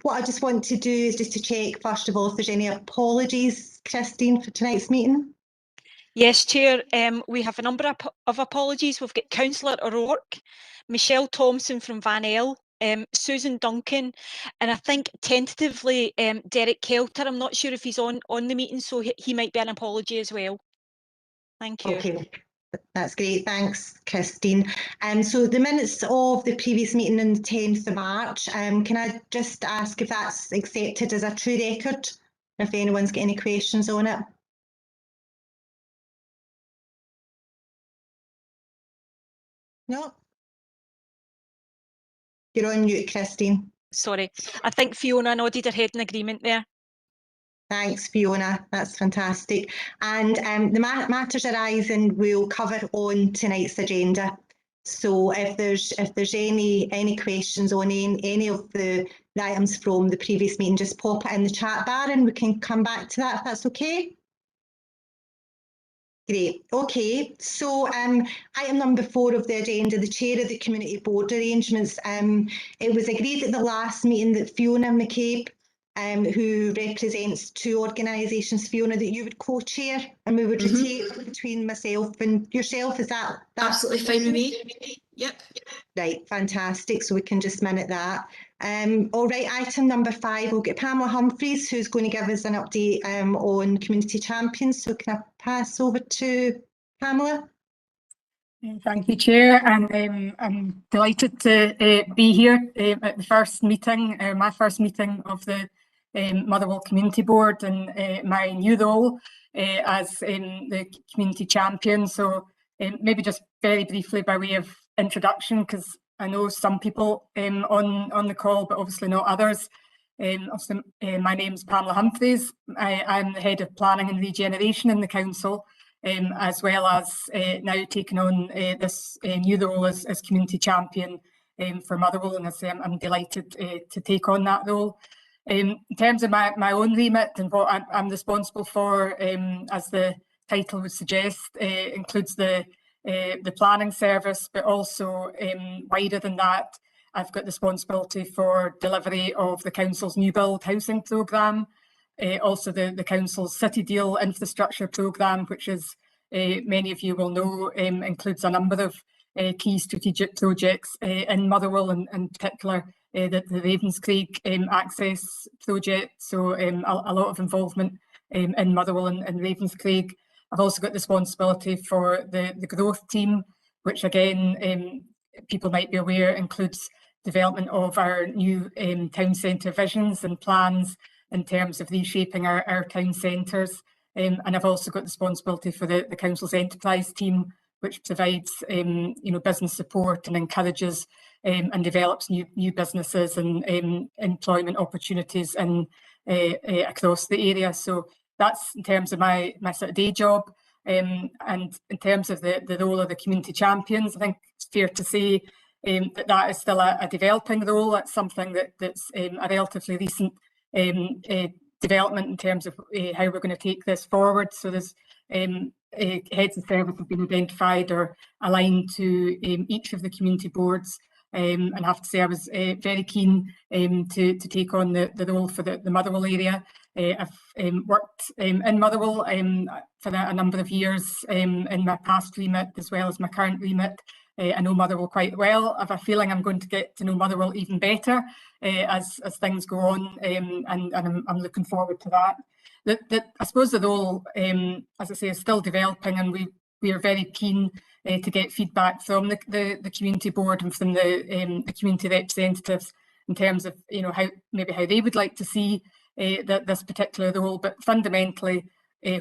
What I just want to do is just to check, first of all, if there's any apologies, Christine, for tonight's meeting. Yes, Chair. We have a number of apologies. We've got Councillor O'Rourke, Michelle Thompson from Van El, Susan Duncan, and I think tentatively Derek Kelter. I'm not sure if he's on the meeting, so he might be an apology as well. Thank you. Okay, that's great. Thanks, Christine. So the minutes of the previous meeting on the 10th of March, can I just ask if that's accepted as a true record, if anyone's got any questions on it? No? You're on mute, Christine. Sorry, I think Fiona nodded her head in agreement there. Thanks, Fiona. That's fantastic. And the matters arising we'll cover on tonight's agenda. So if there's any questions on any of the items from the previous meeting, just pop it in the chat bar and we can come back to that if that's okay. Great. Okay. So item number 4 of the agenda, the chair of the community board arrangements. It was agreed at the last meeting that Fiona McCabe, who represents 2 organisations, Fiona, that you would co-chair and we would rotate between myself and yourself. Is that absolutely fine with me? Yep. Right, fantastic. So we can just minute that. All right, item number 5, we'll get Pamela Humphreys, who's going to give us an update on community champions. So can I pass over to Pamela? Thank you, Chair, and I'm delighted to be here at the first meeting, my first meeting of the Motherwell Community Board, and my new role as the community champion. So maybe just very briefly by way of introduction, because I know some people on the call, but obviously not others. Obviously, my name's Pamela Humphreys. I'm the Head of Planning and Regeneration in the Council, as well as now taking on this new role as Community Champion for Motherwell, and I'm delighted to take on that role. In terms of my own remit and what I'm responsible for, as the title would suggest, includes the planning service, but also wider than that, I've got responsibility for delivery of the council's new build housing programme, also the council's City Deal infrastructure programme, which, as many of you will know, includes a number of key strategic projects in Motherwell, and in particular the Ravenscraig access project. So a lot of involvement in Motherwell and Ravenscraig. I've also got responsibility for the growth team, which again, people might be aware, includes development of our new town centre visions and plans in terms of reshaping our town centres. And I've also got responsibility for the council's enterprise team, which provides business support and encourages and develops new businesses and employment opportunities across the area. So that's in terms of my sort of day job. And in terms of the role of the community champions, I think it's fair to say that is still a developing role. That's something that's a relatively recent development in terms of how we're going to take this forward. So there's heads of service have been identified or aligned to each of the community boards. And I have to say I was very keen to take on the role for the Motherwell area. I've worked in Motherwell for a number of years in my past remit as well as my current remit. I know Motherwell quite well. I have a feeling I'm going to get to know Motherwell even better as things go on, and I'm looking forward to that. I suppose the role, as I say, is still developing, and we are very keen to get feedback from the community board and from the community representatives in terms of how they would like to see this particular role. But fundamentally,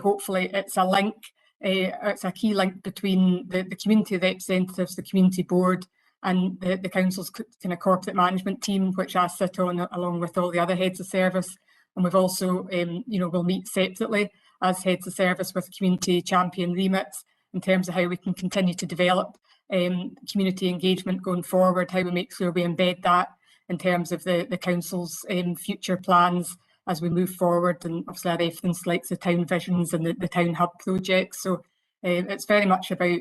hopefully, it's a link. It's a key link between the community representatives, the community board, and the council's kind of corporate management team, which I sit on along with all the other heads of service. And we've also, we'll meet separately as heads of service with community champion remits in terms of how we can continue to develop community engagement going forward, how we make sure we embed that in terms of the council's future plans as we move forward. And obviously I reference like the town visions and the town hub projects. So it's very much about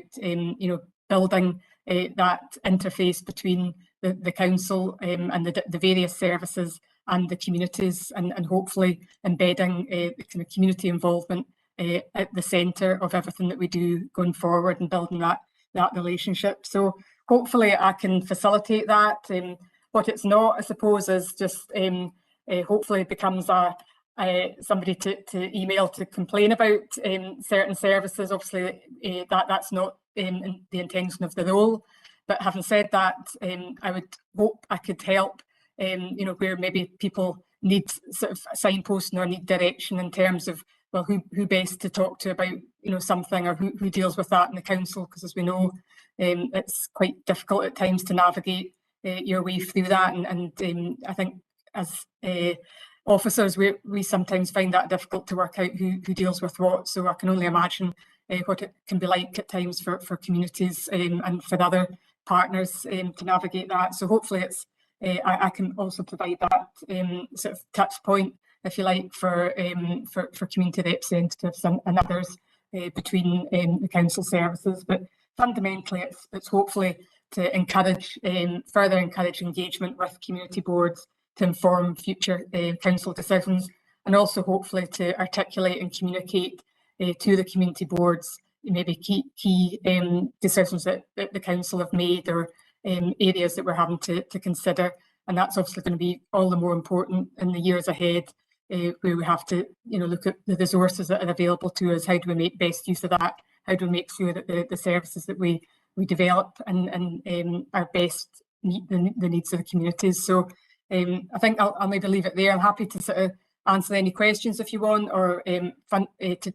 building that interface between the council and the various services and the communities, and hopefully embedding the kind of community involvement at the centre of everything that we do going forward, and building that relationship. So hopefully I can facilitate that. What it's not, I suppose, is just hopefully it becomes somebody to email to complain about certain services. Obviously, that's not the intention of the role. But having said that, I would hope I could help, where maybe people need sort of signposting or need direction in terms of, well, who best to talk to about, something, or who deals with that in the council, because as we know, it's quite difficult at times to navigate your way through that. And I think as officers, we sometimes find that difficult to work out who deals with what. So I can only imagine what it can be like at times for communities and for other partners to navigate that. So hopefully it's I can also provide that sort of touch point, if you like, for community representatives and others between the council services. But fundamentally, it's hopefully to encourage further encourage engagement with community boards to inform future council decisions, and also hopefully to articulate and communicate to the community boards maybe key decisions that the council have made, or areas that we're having to consider. And that's obviously going to be all the more important in the years ahead, where we have to look at the resources that are available to us. How do we make best use of that? How do we make sure that the services that we develop and are best meet the needs of the communities? So I think I'll maybe leave it there. I'm happy to sort of answer any questions if you want, or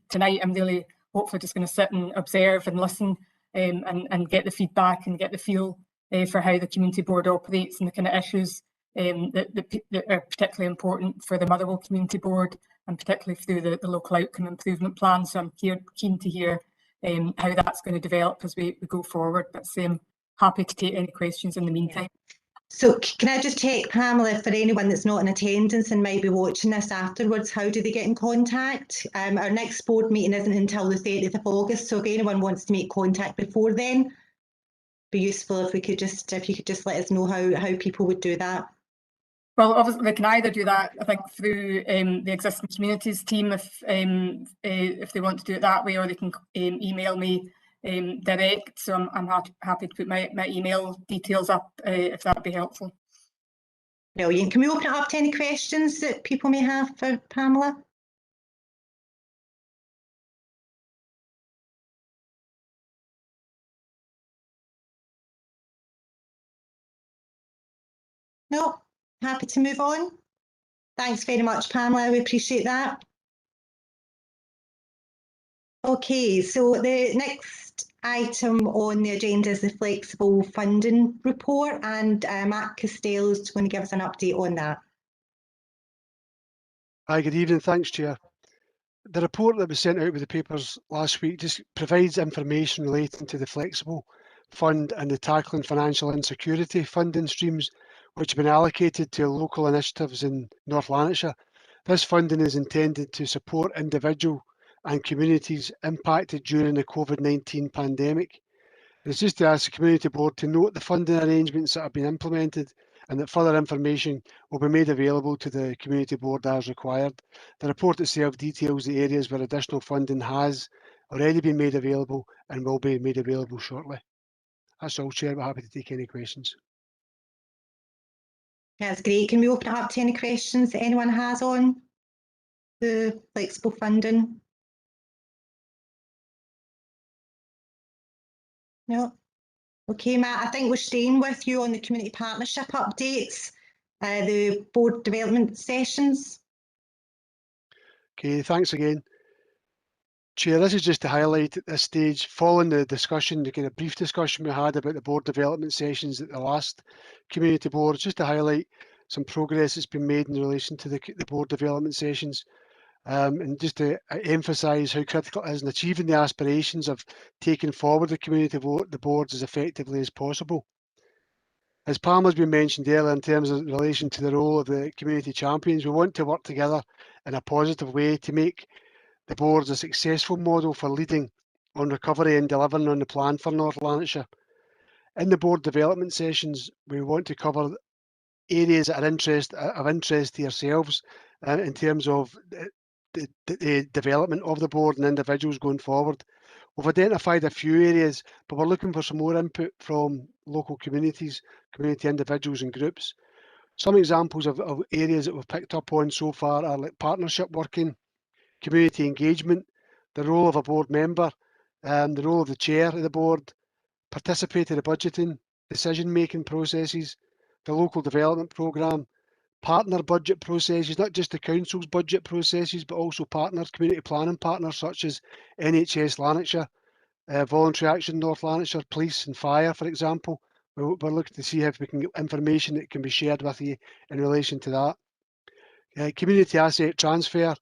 tonight I'm really hopefully just going to sit and observe and listen and get the feedback and get the feel for how the community board operates and the kind of issues that are particularly important for the Motherwell Community Board, and particularly through the local outcome improvement plan. So I'm keen to hear how that's going to develop as we go forward. But happy to take any questions in the meantime. So can I just check, Pamela, for anyone that's not in attendance and might be watching this afterwards, how do they get in contact? Our next board meeting isn't until the 30th of August, so if anyone wants to make contact before then, it'd be useful if you could just let us know how people would do that. Well, obviously they can either do that, I think, through the existing communities team if they want to do it that way, or they can email me direct. So I'm happy to put my email details up if that would be helpful. Brilliant. Can we open it up to any questions that people may have for Pamela? No? Happy to move on? Thanks very much, Pamela. We appreciate that. Okay, so the next item on the agenda is the flexible funding report, and Matt Costello is going to give us an update on that. Hi, good evening. Thanks, Chair. The report that was sent out with the papers last week just provides information relating to the flexible fund and the tackling financial insecurity funding streams which have been allocated to local initiatives in North Lanarkshire. This funding is intended to support individual and communities impacted during the COVID-19 pandemic. It's just to ask the Community Board to note the funding arrangements that have been implemented, and that further information will be made available to the Community Board as required. The report itself details the areas where additional funding has already been made available and will be made available shortly. That's all, Chair. We're happy to take any questions. That's great. Can we open it up to any questions that anyone has on the flexible funding? No? Okay, Matt, I think we're staying with you on the community partnership updates, the board development sessions. Okay, thanks again. Chair, this is just to highlight at this stage, following the discussion, the kind of brief discussion we had about the board development sessions at the last community board, just to highlight some progress that's been made in relation to the board development sessions, and just to emphasise how critical it is in achieving the aspirations of taking forward the community vote, the boards as effectively as possible. As Pamela's been mentioned earlier in terms of relation to the role of the community champions, we want to work together in a positive way to make the boards a successful model for leading on recovery and delivering on the plan for North Lanarkshire. In the board development sessions, we want to cover areas that are of interest to yourselves in terms of the development of the board and individuals going forward. We've identified a few areas, but we're looking for some more input from local communities, community individuals and groups. Some examples of areas that we've picked up on so far are like partnership working, community engagement, the role of a board member, the role of the chair of the board, participatory budgeting, decision-making processes, the local development programme, partner budget processes, not just the council's budget processes, but also partners, community planning partners such as NHS Lanarkshire, Voluntary Action North Lanarkshire, Police and Fire, for example. We're looking to see if we can get information that can be shared with you in relation to that. Community asset transfer,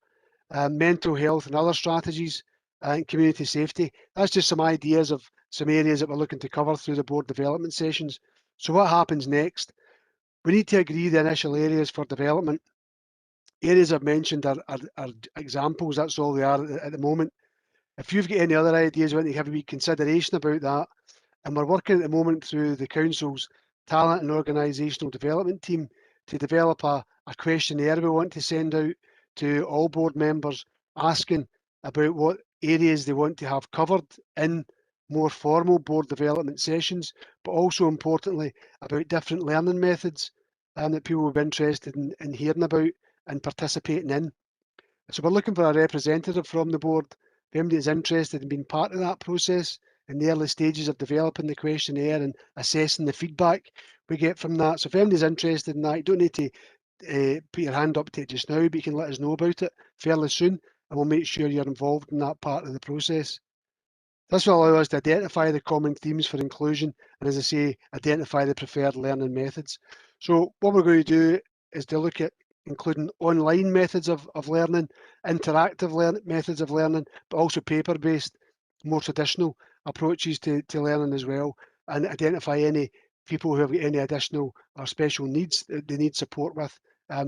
mental health and other strategies, and community safety. That's just some ideas of some areas that we're looking to cover through the board development sessions. So what happens next? We need to agree the initial areas for development. Areas I've mentioned are examples, that's all they are at the moment. If you've got any other ideas, we want to have a wee consideration about that. And we're working at the moment through the council's talent and organisational development team to develop a questionnaire we want to send out to all board members asking about what areas they want to have covered in more formal board development sessions, but also importantly about different learning methods that people will be interested in hearing about and participating in. So we're looking for a representative from the board. If anybody is interested in being part of that process in the early stages of developing the questionnaire and assessing the feedback we get from that. So if anybody's interested in that, you don't need to put your hand up to it just now, but you can let us know about it fairly soon and we'll make sure you're involved in that part of the process. This will allow us to identify the common themes for inclusion and, as I say, identify the preferred learning methods. So what we're going to do is to look at including online methods of learning, interactive methods of learning, but also paper-based, more traditional approaches to learning as well, and identify any people who have any additional or special needs that they need support with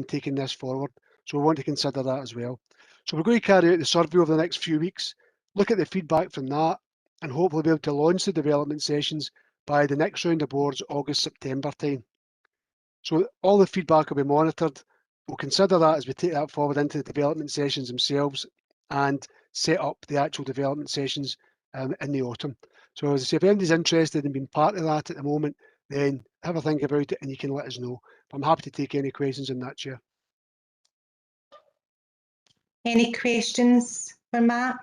taking this forward. So we want to consider that as well. So we're going to carry out the survey over the next few weeks, look at the feedback from that, and hopefully be able to launch the development sessions by the next round of boards, August, September time. So all the feedback will be monitored. We'll consider that as we take that forward into the development sessions themselves and set up the actual development sessions in the autumn. So as I say, if anybody's interested in being part of that at the moment, then have a think about it and you can let us know. I'm happy to take any questions on that, Chair. Any questions for Matt?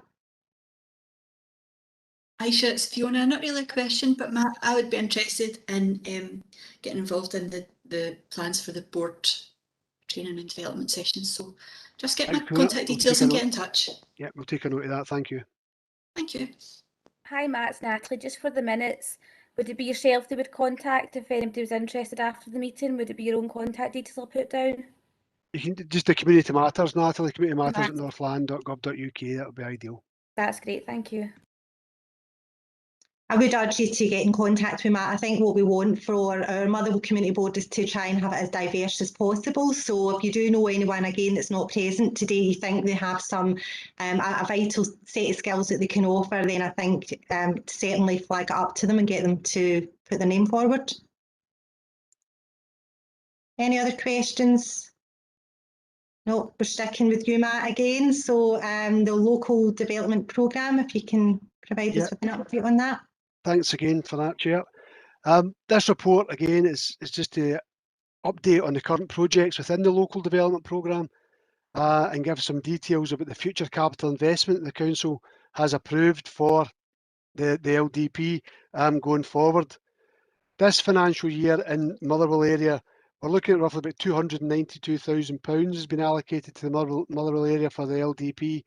Aisha, it's Fiona. Not really a question, but Matt, I would be interested in getting involved in the plans for the board training and development sessions. So just get my contact details and get in touch. Yeah, we'll take a note of that. Thank you. Thank you. Hi Matt, it's Natalie. Just for the minutes, would it be yourself they would contact if anybody was interested after the meeting? Would it be your own contact details I'll put down? You can just the community matters, Natalie, community matters at northland.gov.uk. That would be ideal. That's great, thank you. I would urge you to get in contact with Matt. I think what we want for our Motherwell Community Board is to try and have it as diverse as possible. So if you do know anyone, again, that's not present today, you think they have some a vital set of skills that they can offer, then I think certainly flag it up to them and get them to put their name forward. Any other questions? No, we're sticking with you, Matt, again. So the local development programme, if you can provide us with an update on that. Thanks again for that, Chair. This report, again, is just to update on the current projects within the local development programme and give some details about the future capital investment the Council has approved for the LDP going forward. This financial year in Motherwell area, we're looking at roughly about £292,000 has been allocated to the Motherwell area for the LDP.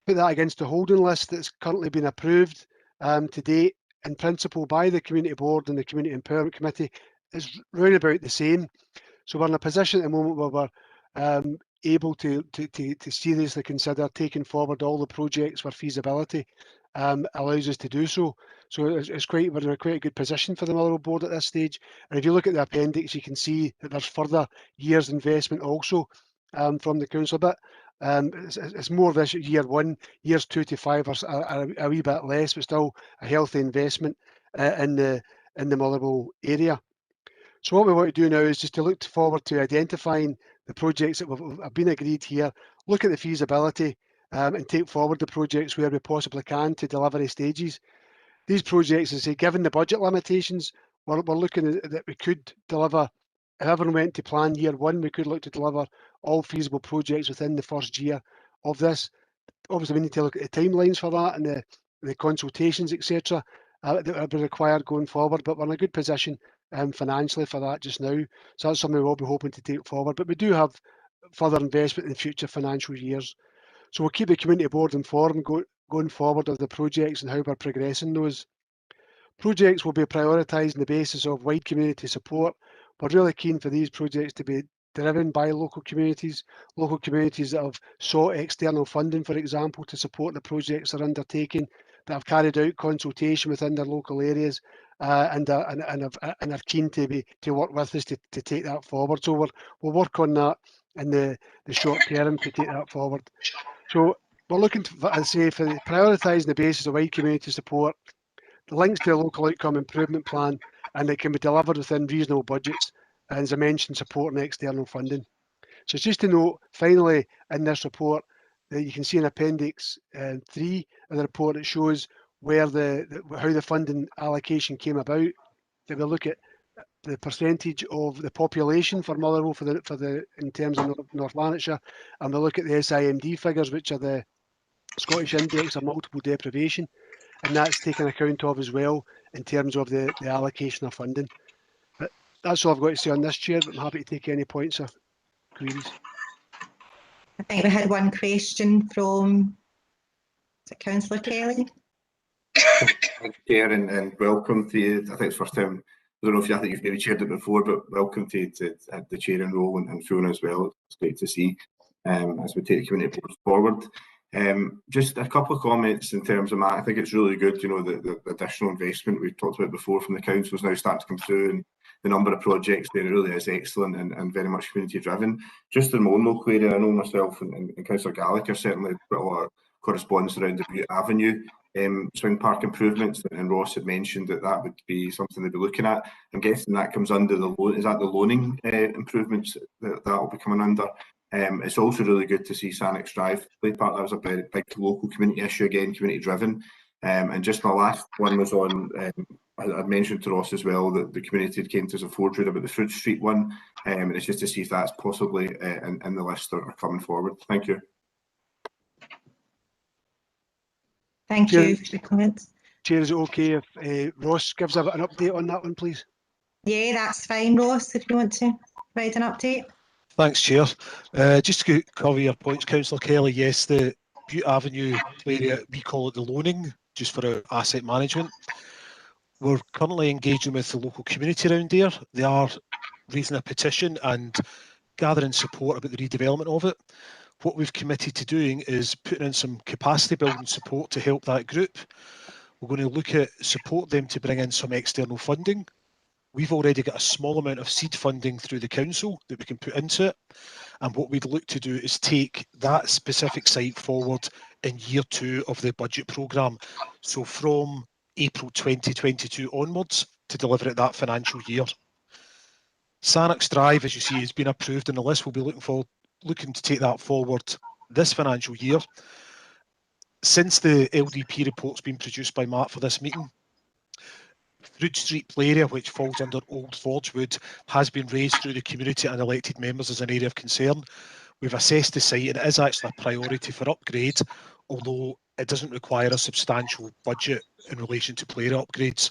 Put that against the holding list that's currently been approved to date in principle by the Community Board and the Community Empowerment Committee is round about the same. So we're in a position at the moment where we're able to seriously consider taking forward all the projects where feasibility allows us to do so. So we're in a quite a good position for the Motherwell Board at this stage. And if you look at the appendix, you can see that there's further years investment also from the council. But it's more this year one, years 2 to 5 are a wee bit less, but still a healthy investment in the Motherwell area. So what we want to do now is just to look forward to identifying the projects that have been agreed here, look at the feasibility, and take forward the projects where we possibly can to delivery stages. These projects, as I say, given the budget limitations, we're looking at that we could deliver, if everyone went to plan year one, we could look to deliver all feasible projects within the first year of this. Obviously, we need to look at the timelines for that and the consultations, etc., that will be required going forward. But we're in a good position financially for that just now. So that's something we'll be hoping to take forward. But we do have further investment in future financial years. So we'll keep the community board informed going forward of the projects and how we're progressing those. Projects will be prioritised on the basis of wide community support. We're really keen for these projects to be driven by local communities that have sought external funding, for example, to support the projects they're undertaking, that have carried out consultation within their local areas, and are keen to work with us to take that forward. So we'll work on that in the short term to take that forward. So we're looking to, as I say, for prioritising the basis of wide community support, the links to a local outcome improvement plan, and it can be delivered within reasonable budgets, and as I mentioned, supporting external funding. So it's just to note, finally, in this report, that you can see in Appendix 3 of the report, it shows where how the funding allocation came about. That we look at the percentage of the population for Motherwell in terms of North Lanarkshire, and we look at the SIMD figures, which are the Scottish Index of Multiple Deprivation, and that's taken account of as well in terms of the allocation of funding. But that's all I've got to say on this, Chair, but I'm happy to take any points or queries. I think we had one question from Councillor Kelly. Thank you, Chair, and welcome to you. I think it's the first time, I don't know if I think you've maybe chaired it before, but welcome to the chairing role and Fiona as well. It's great to see as we take the community board forward. Just a couple of comments in terms of that. I think it's really good, the additional investment we've talked about before from the council is now starting to come through, and the number of projects there really is excellent and very much community driven. Just in my own local area, I know myself and Councillor Gallagher certainly put a lot of correspondence around the Butte Avenue swing park improvements, and Ross had mentioned that would be something they'd be looking at. I'm guessing that comes under the loaning improvements that will be coming under. It's also really good to see Sannox Drive play part. That was a very big local community issue, again, community driven. And just my last one was on, I mentioned to Ross as well that the community came to us a forward about the Fruit Street one, and it's just to see if that's possibly in the list or coming forward. Thank you. Thank you for the comments. Chair, is it okay if Ross gives an update on that one, please? Yeah, that's fine, Ross, if you want to provide an update. Thanks, Chair. Just to cover your points, Councillor Kelly, yes, the Butte Avenue area, we call it the loaning, just for our asset management. We're currently engaging with the local community around there. They are raising a petition and gathering support about the redevelopment of it. What we've committed to doing is putting in some capacity building support to help that group. We're going to look at support them to bring in some external funding. We've already got a small amount of seed funding through the council that we can put into it. And what we'd look to do is take that specific site forward in year 2 of the budget programme. So from April 2022 onwards to deliver it that financial year. Sannox Drive, as you see, has been approved in the list. We'll be looking to take that forward this financial year. Since the LDP report's been produced by Matt for this meeting, Fruit Street play area, which falls under Old Forgewood, has been raised through the community and elected members as an area of concern. We've assessed the site and it is actually a priority for upgrade, although it doesn't require a substantial budget in relation to play area upgrades.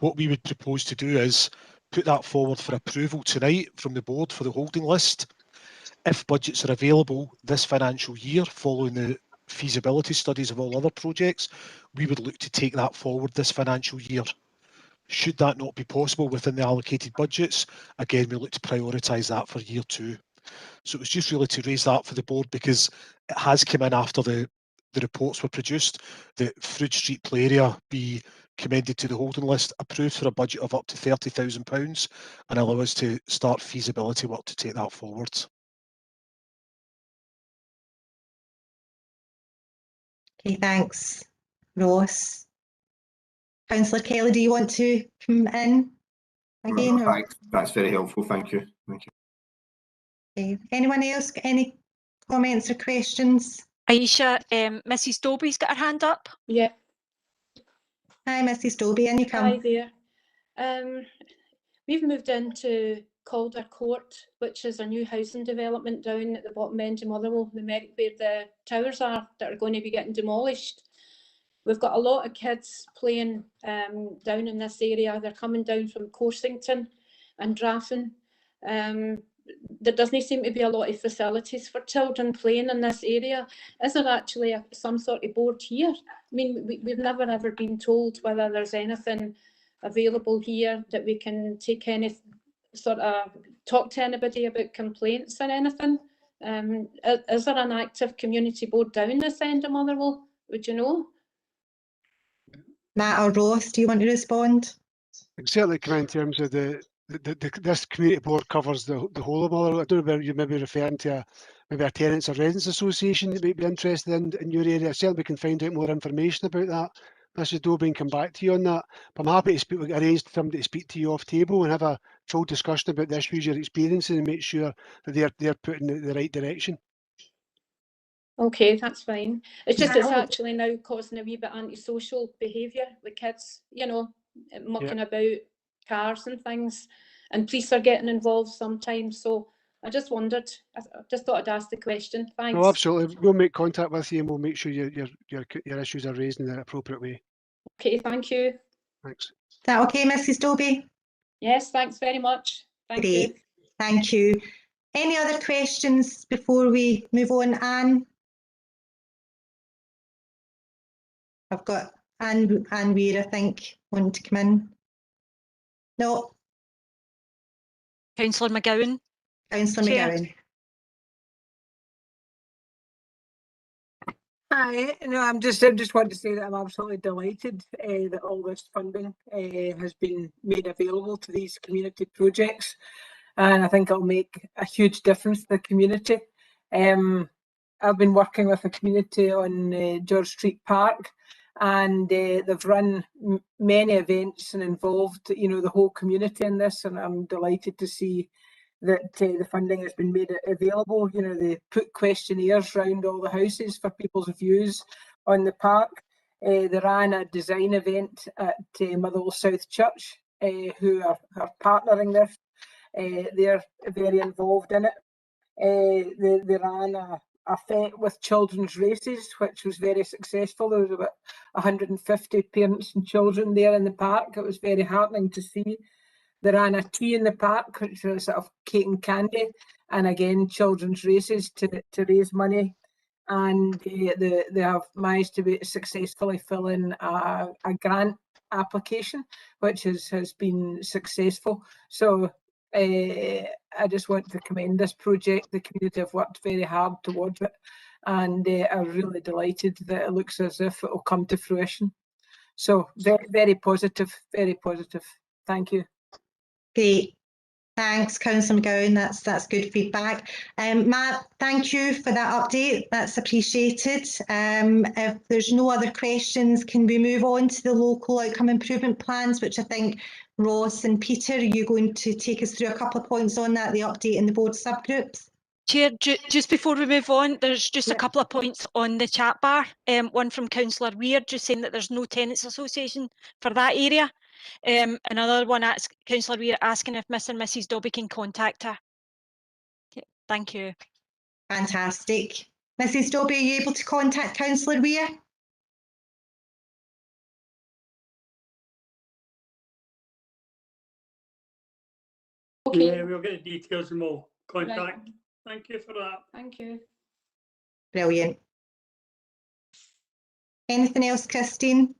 What we would propose to do is put that forward for approval tonight from the board for the holding list. If budgets are available this financial year, following the feasibility studies of all other projects, we would look to take that forward this financial year. Should that not be possible within the allocated budgets, again, we look to prioritise that for year 2. So it was just really to raise that for the board because it has come in after the reports were produced that Fruit Street play area be commended to the holding list, approved for a budget of up to £30,000 and allow us to start feasibility work to take that forward. Okay, thanks, Ross. Councillor Kelly, do you want to come in again? Or? Thanks. That's very helpful. Thank you. Thank you. Okay. Anyone else got any comments or questions? Aisha, Mrs. Dobie's got her hand up. Yeah. Hi, Mrs. Dobie, in you come. Hi there. We've moved into Calder Court, which is a new housing development down at the bottom end of Motherwell, where the towers are that are going to be getting demolished. We've got a lot of kids playing down in this area. They're coming down from Corsington and Draffin. There doesn't seem to be a lot of facilities for children playing in this area. Is there actually some sort of board here? I mean, we've never ever been told whether there's anything available here that we can take any sort of talk to anybody about complaints or anything. Is there an active community board down this end of Motherwell? Would you know? Matt or Ross, do you want to respond? I can certainly come in terms of this community board covers the whole of Motherwell. I don't know whether you may be referring to maybe a tenants or residents association that might be interested in your area. Certainly we can find out more information about that. Mrs. Dobie, and come back to you on that. But I'm happy to speak, arrange somebody to speak to you off table and have a full discussion about the issues you're experiencing and make sure that they're put in the right direction. Okay, that's fine. It's just it's actually now causing a wee bit antisocial behaviour with kids, you know, mucking about cars and things, and police are getting involved sometimes. So I just wondered, I just thought I'd ask the question. Thanks. No, absolutely. We'll make contact with you and we'll make sure your issues are raised in the appropriate way. Okay, thank you. Thanks. Is that okay, Mrs. Dobie? Yes, thanks very much. Thank you. Thank you. Any other questions before we move on, Anne? I've got Anne Weir, I think, wanting to come in. No. Councillor McGowan. Councillor McGowan. Hi, no, I just want to say that I'm absolutely delighted that all this funding has been made available to these community projects, and I think it'll make a huge difference to the community. I've been working with the community on George Street Park, and they've run many events and involved, you know, the whole community in this, and I'm delighted to see that the funding has been made available. You know, they put questionnaires around all the houses for people's views on the park. They ran a design event at Motherwell South Church, who are partnering this. They're very involved in it. They ran a fete with children's races, which was very successful. There was about 150 parents and children there in the park. It was very heartening to see. They ran a tea in the park, which was sort of cake and candy, and again children's races to raise money. And they have managed to successfully fill in a grant application, which has been successful. So I just want to commend this project. The community have worked very hard towards it, and I'm really delighted that it looks as if it will come to fruition. So very, very positive, very positive. Thank you. Great. Thanks, Councillor McGowan. That's good feedback. Matt, thank you for that update. That's appreciated. If there's no other questions, can we move on to the local outcome improvement plans, which I think Ross and Peter, are you going to take us through a couple of points on that, the update in the board subgroups? Chair, just before we move on, there's just a couple of points on the chat bar. One from Councillor Weir, just saying that there's no tenants association for that area. Another one, Councillor Weir, asking if Mr and Mrs Dobie can contact her. Okay, thank you. Fantastic. Mrs Dobie, are you able to contact Councillor Weir? Okay. Yeah, we'll get the details and we'll contact. Right. Thank you for that. Thank you. Brilliant. Anything else, Christine,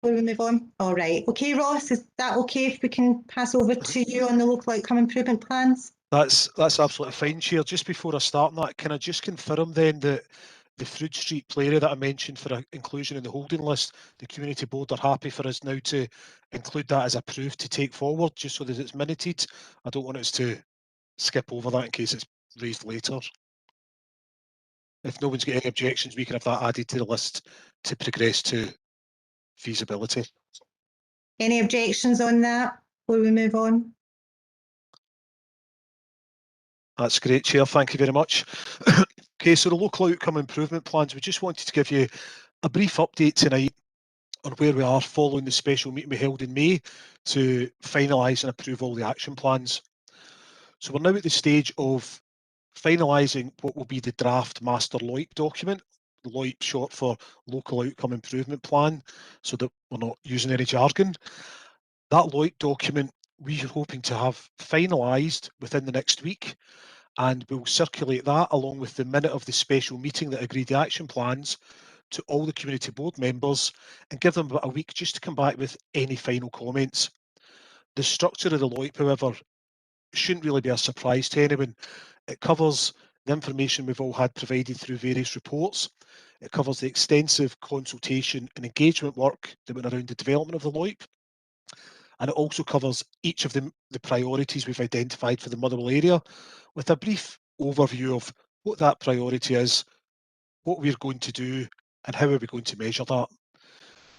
before we move on? All right. Okay, Ross, is that okay if we can pass over to you on the local outcome improvement plans? That's absolutely fine, Chair. Just before I start on that, can I just confirm then that the Frood Street play area that I mentioned for inclusion in the holding list, the community board are happy for us now to include that as approved to take forward, just so that it's minuted. I don't want us to skip over that in case it's raised later. If no one's got any objections, we can have that added to the list to progress to feasibility. Any objections on that before we move on? That's great, Chair. Thank you very much. Okay, so the local outcome improvement plans, we just wanted to give you a brief update tonight on where we are following the special meeting we held in May to finalise and approve all the action plans. So we're now at the stage of finalising what will be the draft master LOIP document, LOIP short for Local Outcome Improvement Plan, so that we're not using any jargon. That LOIP document we are hoping to have finalised within the next week, and we'll circulate that along with the minute of the special meeting that agreed the action plans to all the community board members and give them about a week just to come back with any final comments. The structure of the LOIP, however, shouldn't really be a surprise to anyone. It covers the information we've all had provided through various reports. It covers the extensive consultation and engagement work that went around the development of the LOIP. And it also covers each of the priorities we've identified for the Motherwell area with a brief overview of what that priority is, what we're going to do, and how are we going to measure that.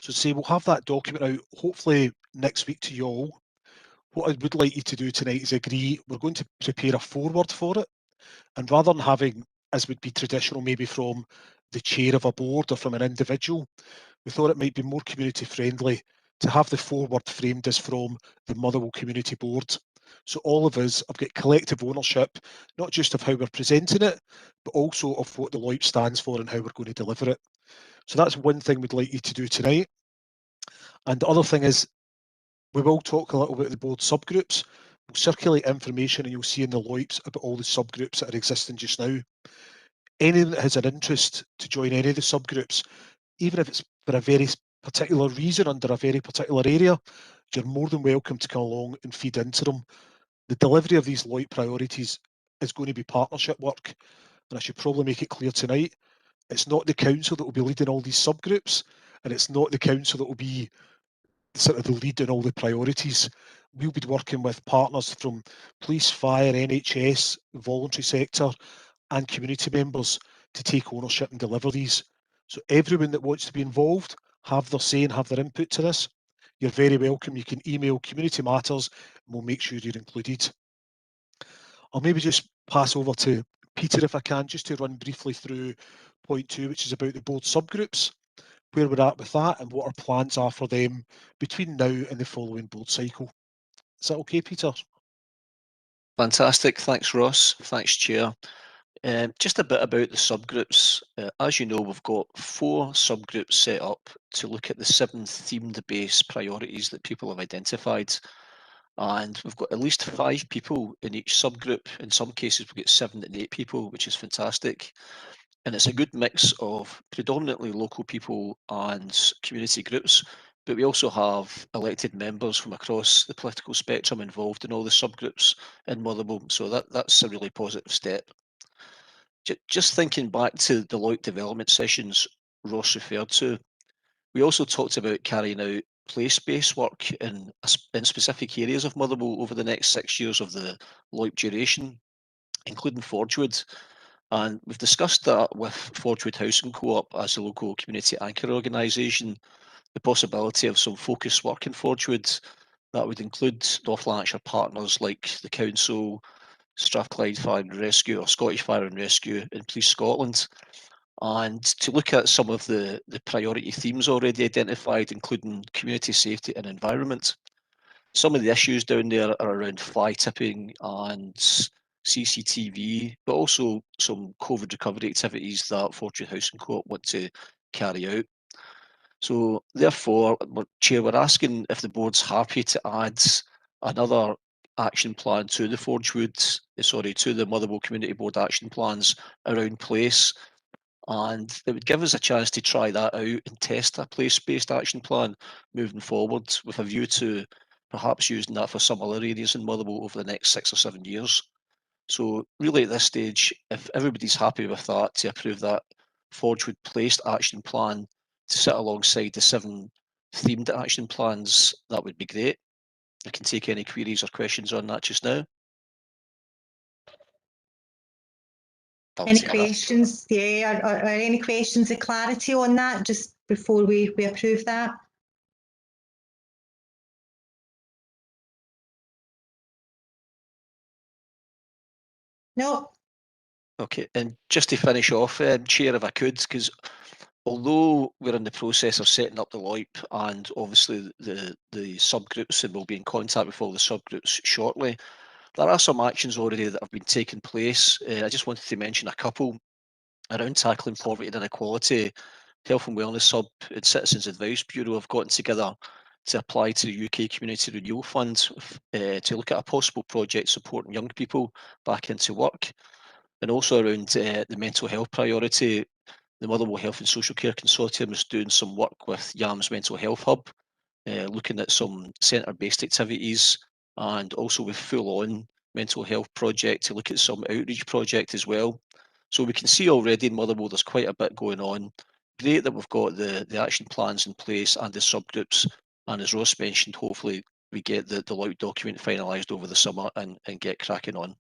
So say we'll have that document out hopefully next week to you all. What I would like you to do tonight is agree we're going to prepare a forward for it, and rather than having, as would be traditional maybe from the chair of a board or from an individual, we thought it might be more community friendly to have the forward framed as from the Motherwell Community Board. So all of us have got collective ownership, not just of how we're presenting it, but also of what the LOIP stands for and how we're going to deliver it. So that's one thing we'd like you to do tonight. And the other thing is, we will talk a little bit about the board subgroups. We'll circulate information and you'll see in the LOIPs about all the subgroups that are existing just now. Anyone that has an interest to join any of the subgroups, even if it's for a very particular reason under a very particular area, you're more than welcome to come along and feed into them. The delivery of these LOIP priorities is going to be partnership work, and I should probably make it clear tonight, it's not the council that will be leading all these subgroups, and it's not the council that will be sort of the lead in all the priorities. We'll be working with partners from police, fire, NHS, voluntary sector and community members to take ownership and deliver these. So everyone that wants to be involved, have their say and have their input to this, you're very welcome. You can email Community Matters and we'll make sure you're included. I'll maybe just pass over to Peter if I can, just to run briefly through point 2, which is about the board subgroups, where we're at with that and what our plans are for them between now and the following board cycle. Is that okay, Peter? Fantastic. Thanks, Ross. Thanks, Chair. Just a bit about the subgroups. As you know, we've got 4 subgroups set up to look at the 7 themed-based priorities that people have identified. And we've got at least 5 people in each subgroup. In some cases, we've got 7 and 8 people, which is fantastic. And it's a good mix of predominantly local people and community groups, but we also have elected members from across the political spectrum involved in all the subgroups in Motherwell. So that's a really positive step. Just thinking back to the LOIP development sessions Ross referred to, we also talked about carrying out place-based work in specific areas of Motherwell over the next 6 years of the LOIP duration, including Forgewood. And we've discussed that with Forgewood Housing Co-op as the local community anchor organisation, the possibility of some focused work in Forgewood that would include North Lanarkshire partners like the Council, Strathclyde Fire and Rescue or Scottish Fire and Rescue and Police Scotland, and to look at some of the priority themes already identified, including community safety and environment. Some of the issues down there are around fly tipping and CCTV, but also some COVID recovery activities that Fortune Housing Co-op want to carry out. So therefore, Chair, we're asking if the board's happy to add another action plan to the to the Motherwell Community Board action plans around place. And it would give us a chance to try that out and test a place-based action plan moving forward with a view to perhaps using that for some other areas in Motherwell over the next 6 or 7 years. So really at this stage, if everybody's happy with that, to approve that Forgewood placed action plan to sit alongside the 7 themed action plans, that would be great. I can take any queries or questions on that just now. Any questions? Yeah, or any questions of clarity on that just before we approve that? No. Okay, and just to finish off, Chair, if I could, because although we're in the process of setting up the LOIP and obviously the subgroups, and we'll be in contact with all the subgroups shortly, there are some actions already that have been taking place. I just wanted to mention a couple around tackling poverty and inequality. Health and Wellness Sub and Citizens Advice Bureau have gotten together to apply to the UK Community Renewal Fund to look at a possible project supporting young people back into work. And also around the mental health priority, the Motherwell Health and Social Care Consortium is doing some work with YAM's Mental Health Hub, looking at some centre-based activities, and also with Full On Mental Health Project to look at some outreach project as well. So we can see already in Motherwell there's quite a bit going on. Great that we've got the action plans in place and the subgroups, and as Ross mentioned, hopefully we get the LOIP document finalised over the summer and get cracking on.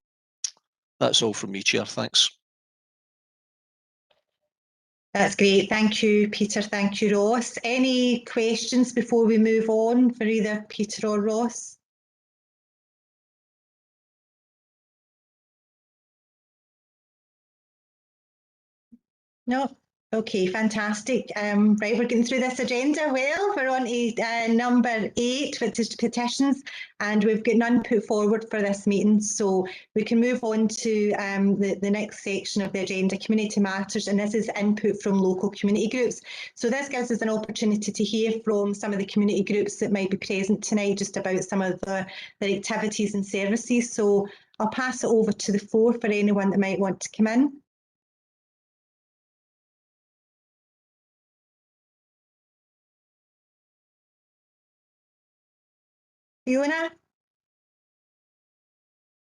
That's all from me, Chair. Thanks. That's great. Thank you, Peter. Thank you, Ross. Any questions before we move on for either Peter or Ross? No? Okay, fantastic. Right, we're getting through this agenda well. We're on to number 8, which is petitions, and we've got none put forward for this meeting. So we can move on to the next section of the agenda, community matters, and this is input from local community groups. So this gives us an opportunity to hear from some of the community groups that might be present tonight, just about some of their activities and services. So I'll pass it over to the floor for anyone that might want to come in. Fiona?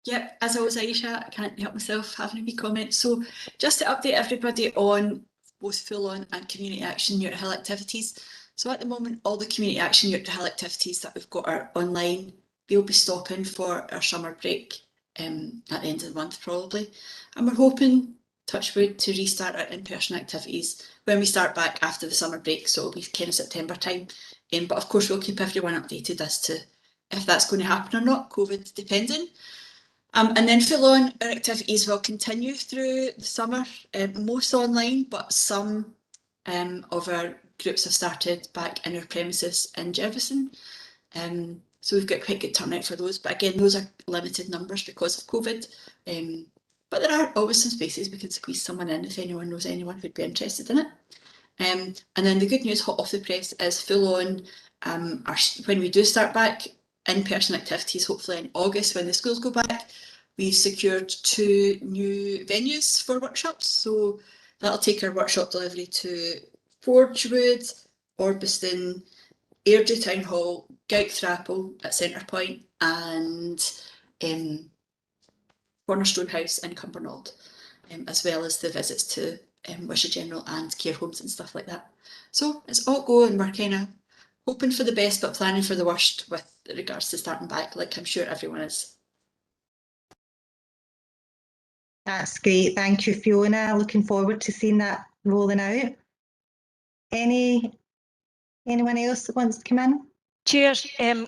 Yep, as always, Aisha, I can't help myself having a wee comment. So just to update everybody on both Full On and Community Action Yorkhill activities. So at the moment, all the Community Action Yorkhill activities that we've got are online. We'll be stopping for our summer break at the end of the month probably. And we're hoping, touch wood, to restart our in-person activities when we start back after the summer break. So it'll be kind of September time. But of course, we'll keep everyone updated as to if that's going to happen or not, COVID depending. And then Full On, our activities will continue through the summer, most online, but some of our groups have started back in our premises in Jervison. So we've got quite good turnout for those, but again, those are limited numbers because of COVID. But there are always some spaces we can squeeze someone in if anyone knows anyone who'd be interested in it. And then the good news hot off the press is Full On, when we do start back in-person activities, hopefully in August when the schools go back, we've secured 2 new venues for workshops. So that'll take our workshop delivery to Forgewood, Orbiston, Airdrie Town Hall, Gowkthrapple at Centrepoint, and Cornerstone House in Cumbernauld, as well as the visits to Wishaw General and care homes and stuff like that. So it's all go, and we're kind of hoping for the best but planning for the worst with regards to starting back, like I'm sure everyone is. That's great. Thank you, Fiona. Looking forward to seeing that rolling out. Anyone else that wants to come in? Chair,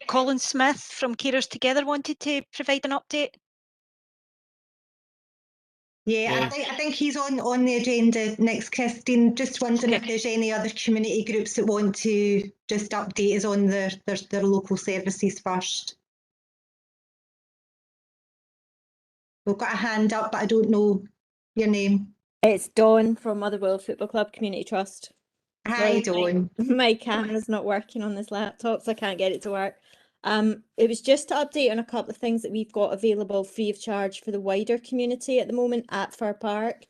Colin Smith from Carers Together wanted to provide an update. Yeah, I think he's on the agenda next, Christine. Just wondering if there's any other community groups that want to just update us on their local services first. We've got a hand up, but I don't know your name. It's Dawn from Motherwell Football Club Community Trust. Hi, Dawn. My camera's not working on this laptop, so I can't get it to work. It was just to update on a couple of things that we've got available free of charge for the wider community at the moment at Fir Park.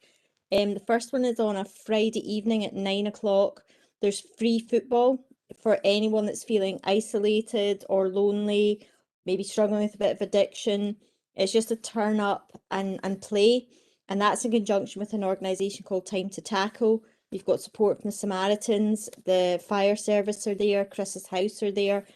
The first one is on a Friday evening at 9 o'clock. There's free football for anyone that's feeling isolated or lonely, maybe struggling with a bit of addiction. It's just to turn up and play. And that's in conjunction with an organisation called Time to Tackle. We've got support from the Samaritans, the fire service are there, Chris's House are there.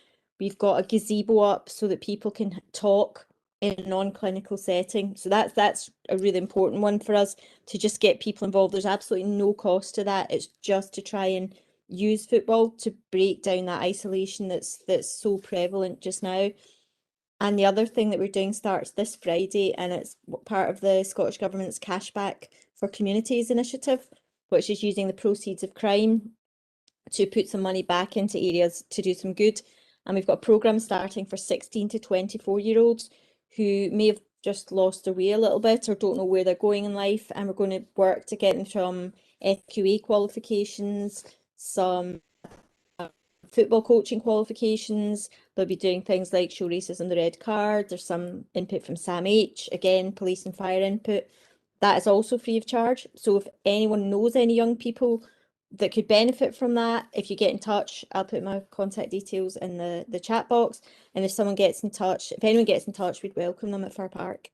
We've got a gazebo up so that people can talk in a non-clinical setting. So that's a really important one for us, to just get people involved. There's absolutely no cost to that. It's just to try and use football to break down that isolation that's so prevalent just now. And the other thing that we're doing starts this Friday, and it's part of the Scottish Government's Cashback for Communities initiative, which is using the proceeds of crime to put some money back into areas to do some good. And we've got a programme starting for 16 to 24-year-olds who may have just lost their way a little bit or don't know where they're going in life. And we're going to work to get them some FQA qualifications, some football coaching qualifications. They'll be doing things like show racism the red card. There's some input from Sam H, again, police and fire input. That is also free of charge. So if anyone knows any young people that could benefit from that, if you get in touch, I'll put my contact details in the chat box. And if someone gets in touch, if anyone gets in touch, we'd welcome them at Fir Park.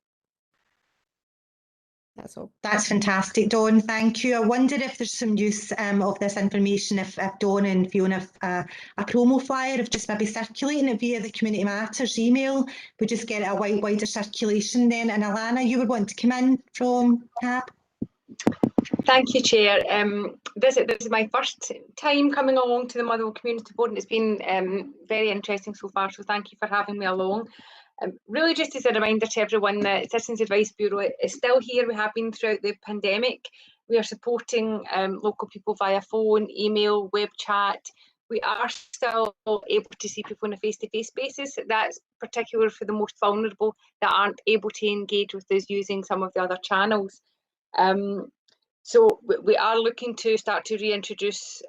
That's all. That's fantastic, Dawn. Thank you. I wonder if there's some use of this information, if Dawn and Fiona have a promo flyer of just maybe circulating it via the Community Matters email. We just get it a wider circulation then. And Alana, you would want to come in from CAB? Thank you, Chair. This is my first time coming along to the Motherwell Community Board, and it's been very interesting so far, so thank you for having me along. Really just as a reminder to everyone, the Citizens Advice Bureau is still here. We have been throughout the pandemic. We are supporting local people via phone, email, web chat. We are still able to see people on a face-to-face basis. That's particular for the most vulnerable that aren't able to engage with us using some of the other channels. So we are looking to start to reintroduce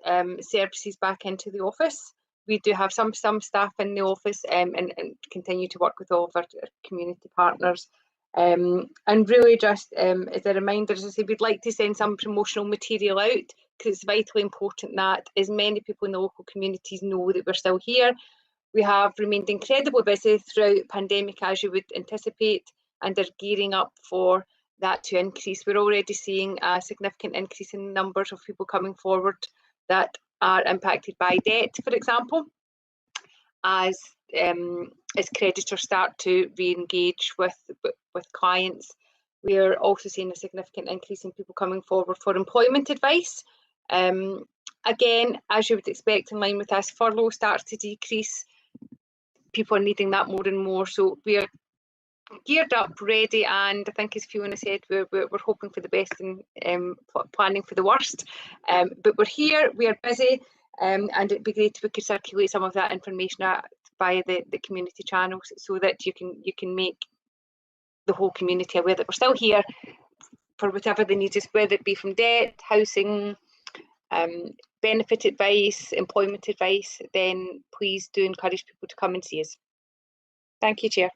services back into the office. We do have some staff in the office and continue to work with all of our community partners. And really just as a reminder, as I say, we'd like to send some promotional material out because it's vitally important that as many people in the local communities know that we're still here. We have remained incredibly busy throughout the pandemic, as you would anticipate, and are gearing up for that to increase. We're already seeing a significant increase in numbers of people coming forward that are impacted by debt, for example, as creditors start to re-engage with clients. We are also seeing a significant increase in people coming forward for employment advice. Again, as you would expect, in line with this, furlough starts to decrease. People are needing that more and more, so we are geared up, ready, and I think, as Fiona said, we're hoping for the best and planning for the worst. But we're here, we are busy, and it'd be great if we could circulate some of that information out via the community channels so that you can make the whole community aware that we're still here for whatever the needs is, whether it be from debt, housing, benefit advice, employment advice. Then please do encourage people to come and see us. Thank you, Chair.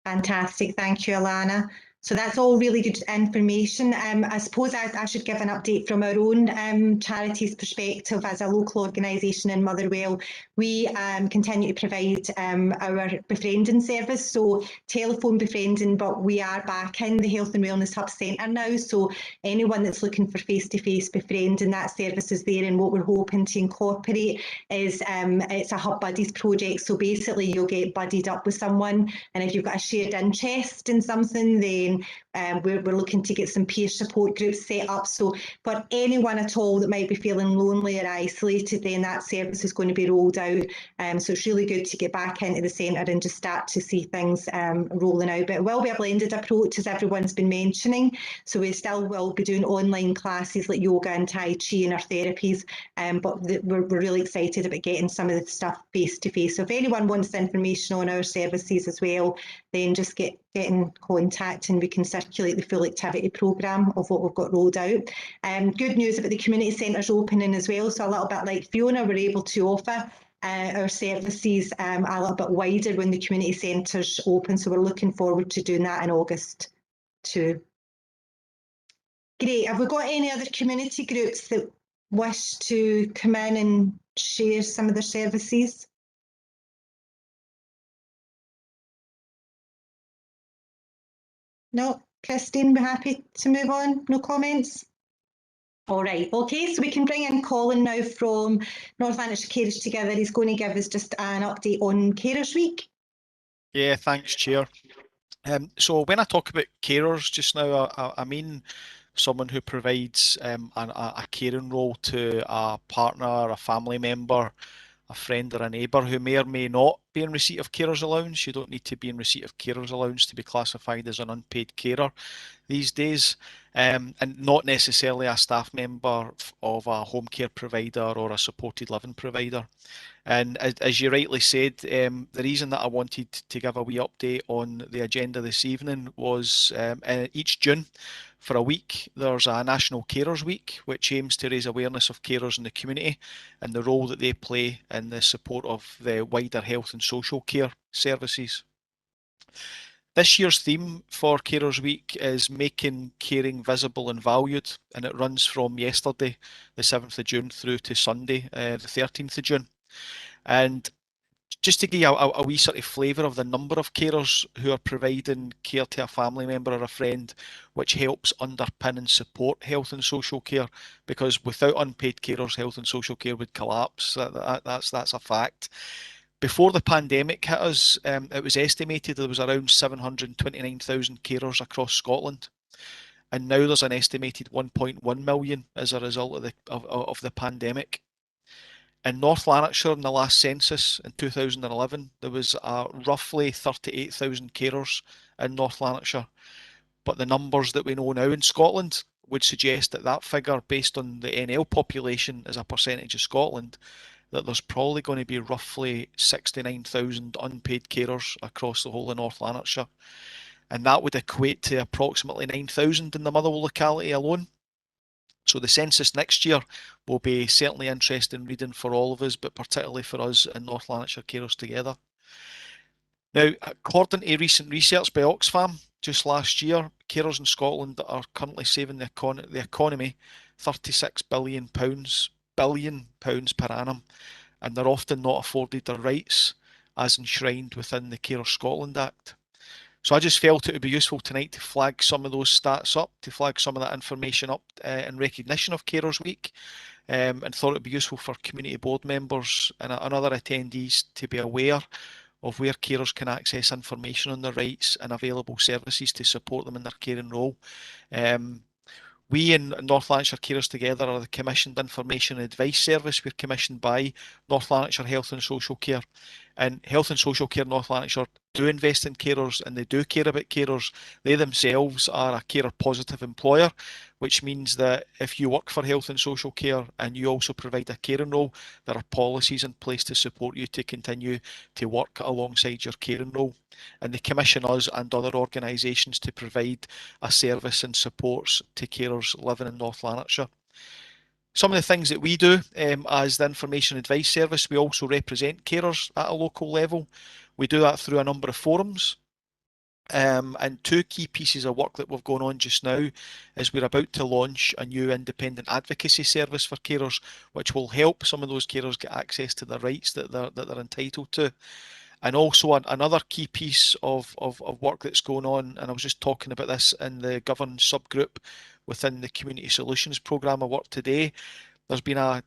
Fantastic, thank you, Alana. So that's all really good information. I suppose I should give an update from our own charity's perspective as a local organisation in Motherwell. We continue to provide our befriending service, so telephone befriending, but we are back in the Health and Wellness Hub Centre now, so anyone that's looking for face-to-face befriending, that service is there, and what we're hoping to incorporate is it's a Hub Buddies project, so basically you'll get buddied up with someone, and if you've got a shared interest in something, then we're looking to get some peer support groups set up. So for anyone at all that might be feeling lonely or isolated, then that service is going to be rolled out. So it's really good to get back into the centre and just start to see things rolling out. But it will be a blended approach, as everyone's been mentioning. So we still will be doing online classes like yoga and Tai Chi and our therapies. But we're really excited about getting some of the stuff face to face. So if anyone wants information on our services as well, then just get in contact and we can circulate the full activity programme of what we've got rolled out. Good news about the community centres opening as well, so a little bit like Fiona, we're able to offer our services a little bit wider when the community centres open, so we're looking forward to doing that in August too. Great, have we got any other community groups that wish to come in and share some of their services? No, Christine, we're happy to move on. No comments? All right, okay, so we can bring in Colin now from North Lanarkshire Carers Together. He's going to give us just an update on Carers Week. Yeah, thanks, Chair. So when I talk about carers just now, I mean someone who provides a caring role to a partner, a family member, a friend or a neighbour who may or may not be in receipt of carers allowance. You don't need to be in receipt of carers allowance to be classified as an unpaid carer these days, and not necessarily a staff member of a home care provider or a supported living provider. And as you rightly said, the reason that I wanted to give a wee update on the agenda this evening was each June for a week there's a National Carers Week, which aims to raise awareness of carers in the community and the role that they play in the support of the wider health and social care services. This year's theme for Carers Week is making caring visible and valued, and it runs from yesterday, the 7th of June, through to Sunday, the 13th of June. And just to give you a wee sort of flavour of the number of carers who are providing care to a family member or a friend, which helps underpin and support health and social care, because without unpaid carers, health and social care would collapse. That's a fact. Before the pandemic hit us, it was estimated there was around 729,000 carers across Scotland. And now there's an estimated 1.1 million as a result of the pandemic. In North Lanarkshire, in the last census in 2011, there was roughly 38,000 carers in North Lanarkshire. But the numbers that we know now in Scotland would suggest that that figure, based on the NL population as a percentage of Scotland, that there's probably going to be roughly 69,000 unpaid carers across the whole of North Lanarkshire. And that would equate to approximately 9,000 in the Motherwell locality alone. So the census next year will be certainly interesting reading for all of us, but particularly for us in North Lanarkshire Carers Together. Now, according to recent research by Oxfam, just last year, carers in Scotland are currently saving the economy £36 billion per annum, and they're often not afforded their rights as enshrined within the Carers Scotland Act. So I just felt it would be useful tonight to flag some of those stats up, to flag some of that information up in recognition of Carers Week, and thought it would be useful for community board members and other attendees to be aware of where carers can access information on their rights and available services to support them in their caring role. We in North Lanarkshire Carers Together are the commissioned information and advice service. We're commissioned by North Lanarkshire Health and Social Care. And Health and Social Care North Lanarkshire do invest in carers and they do care about carers. They themselves are a carer positive employer, which means that if you work for Health and Social Care and you also provide a caring role, there are policies in place to support you to continue to work alongside your caring role. And they commission us and other organisations to provide a service and supports to carers living in North Lanarkshire. Some of the things that we do as the Information Advice Service, we also represent carers at a local level. We do that through a number of forums. And two key pieces of work that we've going on just now is we're about to launch a new independent advocacy service for carers, which will help some of those carers get access to the rights that they're entitled to. And also another key piece of work that's going on, and I was just talking about this in the governance subgroup within the Community Solutions Programme I work today. There's been a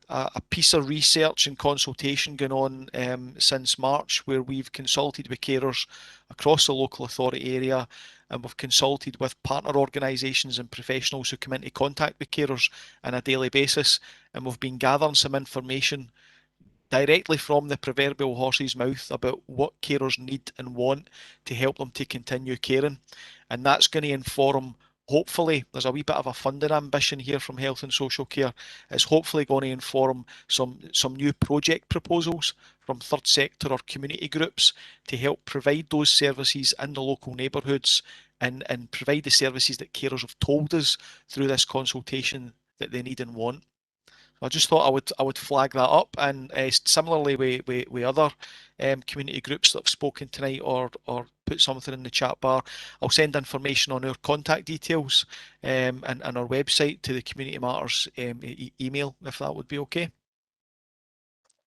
piece of research and consultation going on since March, where we've consulted with carers across the local authority area, and we've consulted with partner organisations and professionals who come into contact with carers on a daily basis, and we've been gathering some information directly from the proverbial horse's mouth about what carers need and want to help them to continue caring. And that's going to inform, hopefully, there's a wee bit of a funding ambition here from Health and Social Care. It's hopefully going to inform some new project proposals from third sector or community groups to help provide those services in the local neighbourhoods and provide the services that carers have told us through this consultation that they need and want. I just thought I would flag that up, and similarly with other community groups that have spoken tonight or put something in the chat bar, I'll send information on our contact details and our website to the Community Matters email, if that would be okay.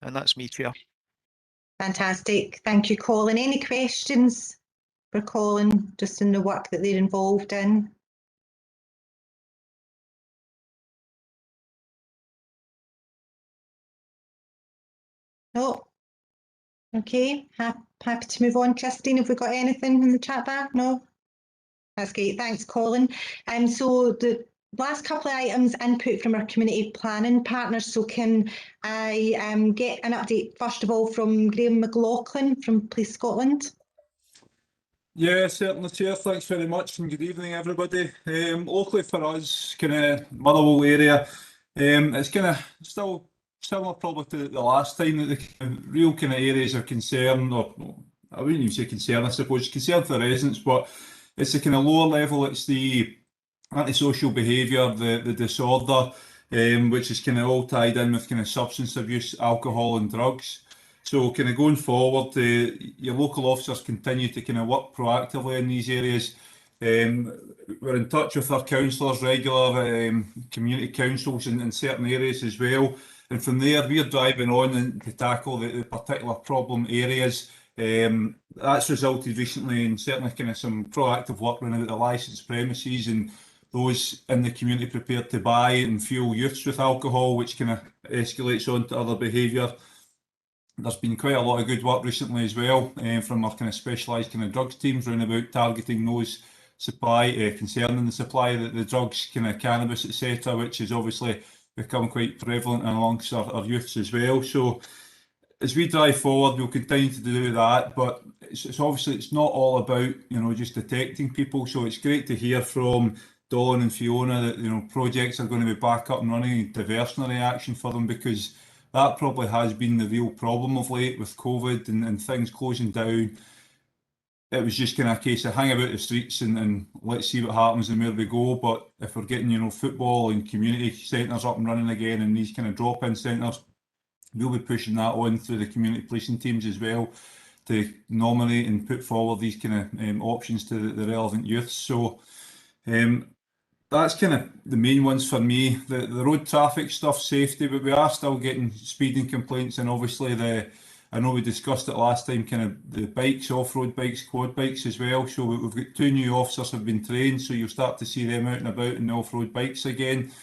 And that's me, Chair. Fantastic. Thank you, Colin. Any questions for Colin, just in the work that they're involved in? No. Okay, happy to move on. Christine, have we got anything in the chat bar? No? That's great, thanks Colin. So last couple of items, input from our community planning partners. So can I get an update first of all from Graham McLaughlin from Police Scotland? Yeah, certainly, Chair. Thanks very much, and good evening, everybody. Locally for us, kind of Motherwell area, it's kind of still similar probably to the last time, that the kind of real kind of areas of concern, or I wouldn't even say concern, I suppose, concern for residents, but it's the kind of lower level. It's the antisocial behaviour, the disorder, which is kind of all tied in with kind of substance abuse, alcohol and drugs. So kind of going forward, your local officers continue to kind of work proactively in these areas. We're in touch with our councillors, regular community councils in certain areas as well. And from there, we're driving on to tackle the particular problem areas. That's resulted recently in certainly kind of some proactive work running at the licensed premises and those in the community prepared to buy and fuel youths with alcohol, which kind of escalates on to other behaviour. There's been quite a lot of good work recently as well from our kind of specialised kind of drugs teams around about targeting those concerning the supply of the drugs, kind of cannabis, etc., which has obviously become quite prevalent amongst our youths as well. So as we drive forward, we'll continue to do that, but it's obviously it's not all about just detecting people. So it's great to hear from Dawn and Fiona that projects are going to be back up and running and diversionary action for them, because that probably has been the real problem of late with COVID and things closing down. It was just kind of a case of hang about the streets and let's see what happens and where we go. But if we're getting football and community centres up and running again and these kind of drop-in centres, we'll be pushing that on through the community policing teams as well to nominate and put forward these kind of options to the relevant youths. So that's kind of the main ones for me. The road traffic stuff, safety, but we are still getting speeding complaints, and obviously I know we discussed it last time, kind of the bikes, off-road bikes, quad bikes as well. So we've got 2 new officers have been trained, so you'll start to see them out and about in the off-road bikes again.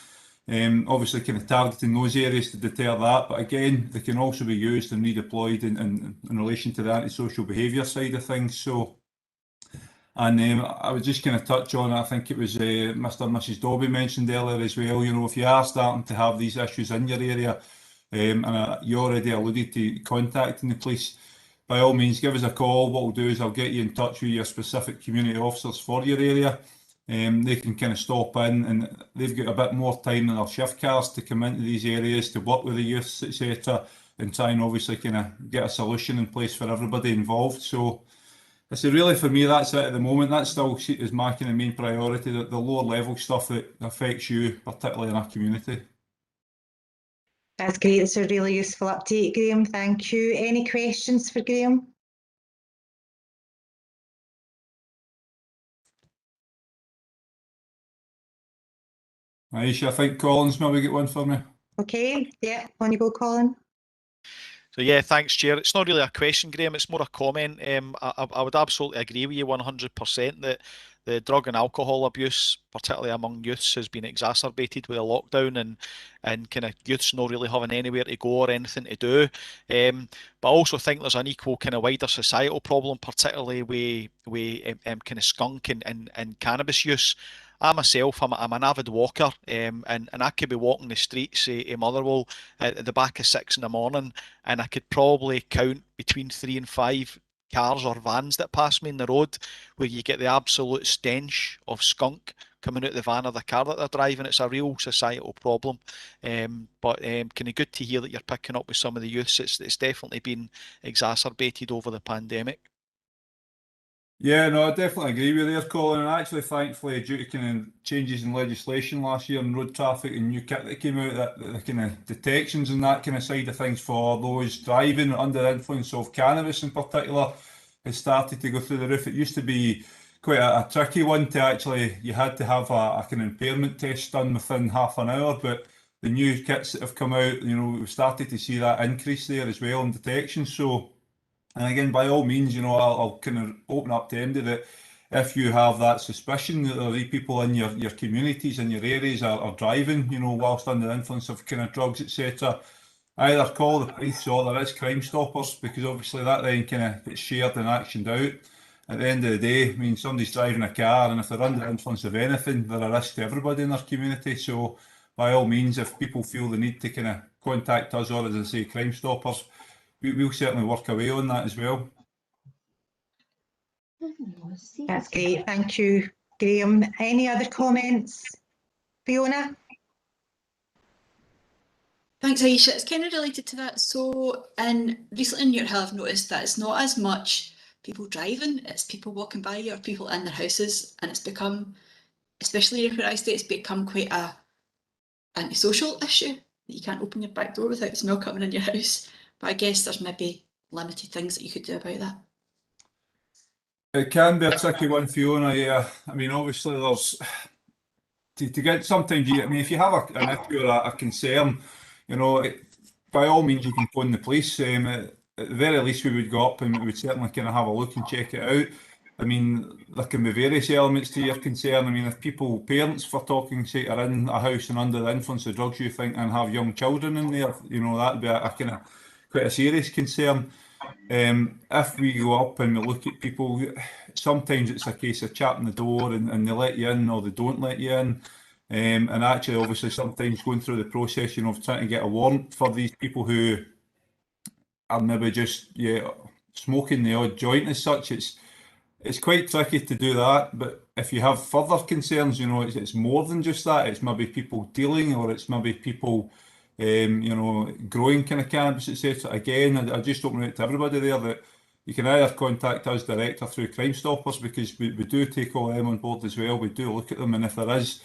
Obviously kind of targeting those areas to deter that, but again, they can also be used and redeployed in relation to the antisocial behaviour side of things. So, and I would just kind of touch on, I think it was Mr. and Mrs. Dobby mentioned earlier as well, if you are starting to have these issues in your area, and you already alluded to contacting the police, by all means give us a call. What we'll do is I'll get you in touch with your specific community officers for your area. They can kind of stop in, and they've got a bit more time than their shift cars to come into these areas to work with the youths, etc., and try and obviously kind of get a solution in place for everybody involved. So I say really for me that's it at the moment. That's still is my kind of main priority, the lower level stuff that affects you, particularly in our community. That's great. It's a really useful update, Graham. Thank you. Any questions for Graham? Aisha, I think Colin's maybe get one for me. Okay, yeah, on you go, Colin. So yeah, thanks, Chair. It's not really a question, Graham, it's more a comment. I would absolutely agree with you 100% that the drug and alcohol abuse, particularly among youths, has been exacerbated with the lockdown and kind of youths not really having anywhere to go or anything to do. But I also think there's an equal kind of wider societal problem, particularly with kind of skunk and cannabis use. I myself, I'm an avid walker, and I could be walking the streets in Motherwell at the back of 6 in the morning, and I could probably count between 3 and 5 cars or vans that pass me in the road where you get the absolute stench of skunk coming out the van or the car that they're driving. It's a real societal problem. But kind of good to hear that you're picking up with some of the youths. It's definitely been exacerbated over the pandemic. Yeah, no, I definitely agree with you there, Colin. And actually, thankfully, due to kind of changes in legislation last year on road traffic and new kit that came out, that the kind of detections and that kind of side of things for those driving under the influence of cannabis in particular has started to go through the roof. It used to be quite a tricky one to actually, you had to have a kind of impairment test done within half an hour, but the new kits that have come out, we've started to see that increase there as well in detection. So, and again, by all means, I'll kind of open up to Andy that if you have that suspicion that there are people in your communities and your areas are driving, whilst under the influence of kind of drugs, etc., either call the police or there is Crime Stoppers, because obviously that then kind of gets shared and actioned out. at the end of the day, I mean, somebody's driving a car, and if they're under the influence of anything, they're a risk to everybody in their community. So by all means, if people feel the need to kind of contact us, or as I say, Crime Stoppers, we'll certainly work away on that as well. That's great, thank you, Graham. Any other comments? Fiona? Thanks, Aisha. It's kind of related to that. So, recently in Yorkhill, I've noticed that it's not as much people driving, it's people walking by or people in their houses, and it's become, especially where I stay, it's become quite a antisocial issue that you can't open your back door without smell coming in your house. But I guess there's maybe limited things that you could do about that. It can be a tricky one, Fiona, yeah. I mean, obviously there's, to get, sometimes, I mean, if you have an issue or a concern, you know, by all means you can phone the police. At the very least we would go up and we would certainly kind of have a look and check it out. I mean, there can be various elements to your concern. I mean, if parents for talking, say, are in a house and under the influence of drugs, you think, and have young children in there, you know, that'd be a kind of quite a serious concern. If we go up and we look at people, sometimes it's a case of chapping the door and they let you in or they don't let you in. And actually, obviously, sometimes going through the process, you know, of trying to get a warrant for these people who are maybe just, yeah, smoking the odd joint as such, it's quite tricky to do that. But if you have further concerns, you know, it's more than just that. It's maybe people dealing, or it's maybe people, you know, growing kind of cannabis, etc. Again, I just open it to everybody there that you can either contact us direct or through Crime Stoppers, because we do take all them on board as well. We do look at them, and if there is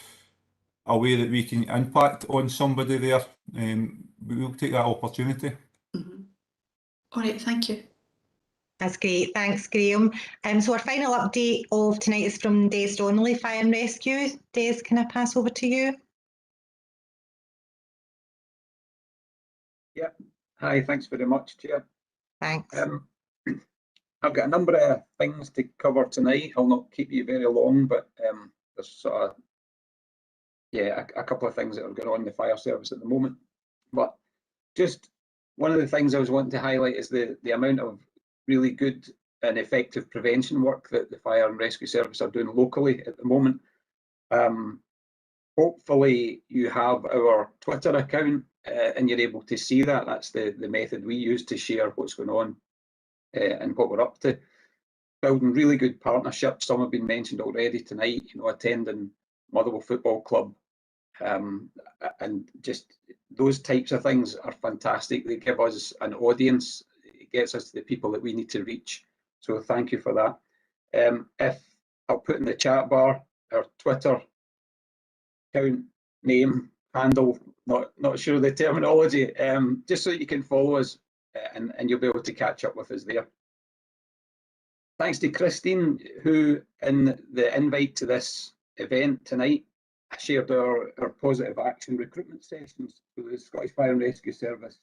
a way that we can impact on somebody there, we'll take that opportunity. All right, thank you. That's great, thanks Graham. So our final update of tonight is from Des Donnelly, Fire and Rescue. Des, can I pass over to you? Yeah, hi, thanks very much, Chair. Thanks. I've got a number of things to cover tonight. I'll not keep you very long, but there's sort of, yeah, a couple of things that are going on in the fire service at the moment. But just one of the things I was wanting to highlight is the amount of really good and effective prevention work that the fire and rescue service are doing locally at the moment. Hopefully you have our Twitter account and you're able to see that. That's the method we use to share what's going on and what we're up to. Building really good partnerships. Some have been mentioned already tonight, you know, attending Motherwell Football Club, and just those types of things are fantastic. They give us an audience. It gets us to the people that we need to reach. So thank you for that. If I'll put in the chat bar our Twitter account name, handle, not sure of the terminology, just so you can follow us and you'll be able to catch up with us there. Thanks to Christine, who in the invite to this event tonight shared our positive action recruitment sessions. So the Scottish Fire and Rescue Service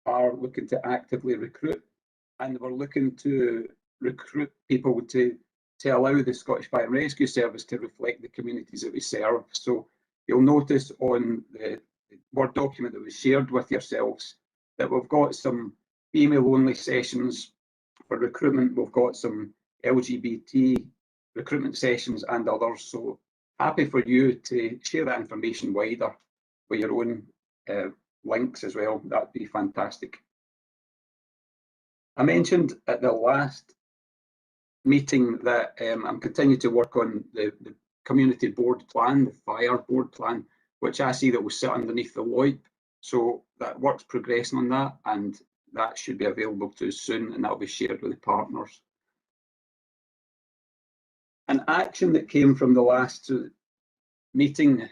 are looking to actively recruit, and we're looking to recruit people to allow the Scottish Fire and Rescue Service to reflect the communities that we serve. So you'll notice on the Word document that was shared with yourselves that we've got some female-only sessions for recruitment. We've got some LGBT recruitment sessions and others. So happy for you to share that information wider with your own links as well. That'd be fantastic. I mentioned at the last meeting that I'm continuing to work on the community board plan, the fire board plan, which I see that will sit underneath the LOIP. So that work's progressing on that, and that should be available to us soon, and that'll be shared with the partners. An action that came from the last meeting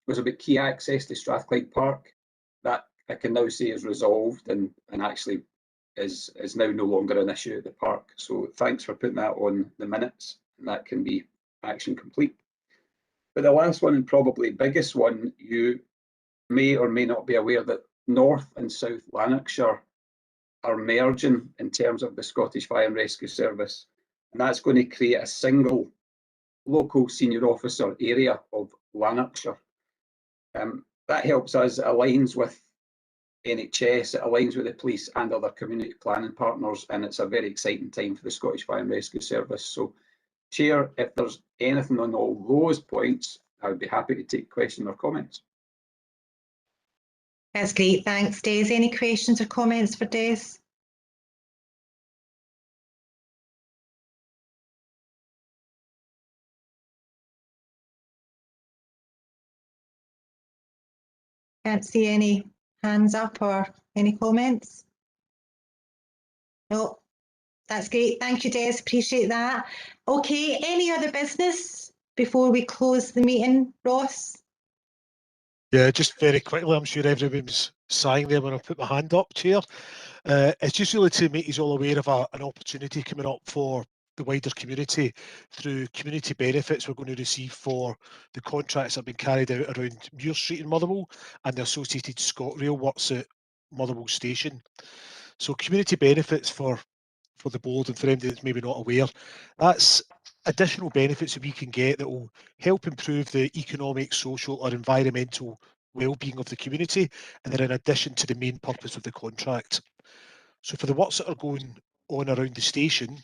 was about key access to Strathclyde Park. That I can now say is resolved and actually is now no longer an issue at the park. So thanks for putting that on the minutes, and that can be action complete. But the last one, and probably biggest one, you may or may not be aware that North and South Lanarkshire are merging in terms of the Scottish Fire and Rescue Service, and that's going to create a single local senior officer area of Lanarkshire. That helps us, aligns with NHS, it aligns with the police and other community planning partners, and it's a very exciting time for the Scottish Fire and Rescue Service. So, Chair, if there's anything on all those points, I would be happy to take questions or comments. That's great, thanks, Des. Any questions or comments for Des? Can't see any hands up or any comments. No, that's great. Thank you, Des. Appreciate that. Okay, any other business before we close the meeting, Ross? Yeah, just very quickly, I'm sure everyone's sighing there when I put my hand up, Chair. It's just really to make you all aware of an opportunity coming up for the wider community through community benefits we're going to receive for the contracts that have been carried out around Muir Street in Motherwell and the associated ScotRail works at Motherwell Station. So community benefits for the board and for anybody that's maybe not aware, that's additional benefits that we can get that will help improve the economic, social or environmental well-being of the community, and they're in addition to the main purpose of the contract. So for the works that are going on around the station,